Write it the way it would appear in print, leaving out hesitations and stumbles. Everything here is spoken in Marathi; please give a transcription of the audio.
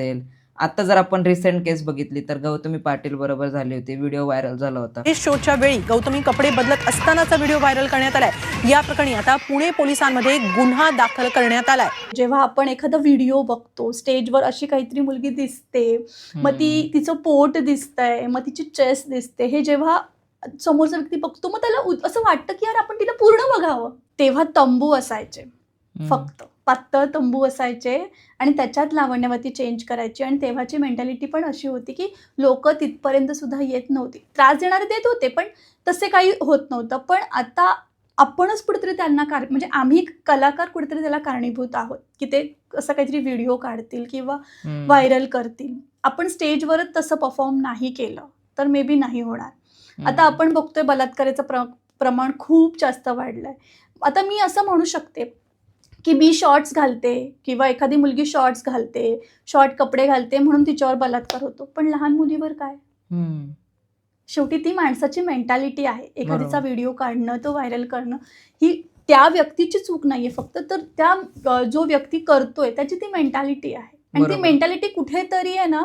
असेल. आता जर आपण रिसेंट केस बघितली तर गौतमी पाटील बरोबर झाली होती. व्हिडिओ व्हायरल झाला होता. इस शोच्या वेळी गौतमी कपडे बदलत असतानाचा व्हिडिओ व्हायरल करण्यात आलाय. या प्रकरणी आता पुणे पोलिसांमध्ये गुन्हा दाखल करण्यात आलाय. जेव्हा आपण एखादा व्हिडिओ बघतो, स्टेजवर अशी काहीतरी मुलगी दिसते, मग तिचं पोट दिसतंय, मग तिची चेस्ट दिसते, हे जेव्हा समोरचा व्यक्ती बघतो मग त्याला असं वाटतं की यार आपण तिला पूर्ण बघावं. तेव्हा तंबू असायचे, फक्त पातळ तंबू असायचे आणि त्याच्यात लावण्यवती चेंज करायची. आणि तेव्हाची मेंटॅलिटी पण अशी होती की लोक तिथपर्यंत सुद्धा येत नव्हती. त्रास देणारे देत होते पण तसे काही होत नव्हतं. पण आता आपणच कुठेतरी त्यांना म्हणजे आम्ही कलाकार कुठेतरी त्याला कारणीभूत आहोत की ते असं काहीतरी व्हिडिओ काढतील किंवा व्हायरल करतील. आपण स्टेजवरच तसं परफॉर्म नाही केलं तर मे बी नाही होणार. आता आपण बघतोय बलात्काराचं प्रमाण खूप जास्त वाढलंय. आता मी असं म्हणू शकते की मी शॉर्ट्स घालते किंवा एखादी मुलगी शॉर्ट्स घालते, शॉर्ट कपडे घालते म्हणून तिच्यावर बलात्कार होतो. पण लहान मुलीवर काय? शेवटी ती माणसाची मेंटॅलिटी आहे. एखादीचा व्हिडिओ काढणं, तो व्हायरल करणं ही त्या व्यक्तीची चूक नाहीये फक्त, तर त्या जो व्यक्ती करतोय त्याची ती मेंटॅलिटी आहे. आणि ती मेंटॅलिटी कुठेतरी आहे ना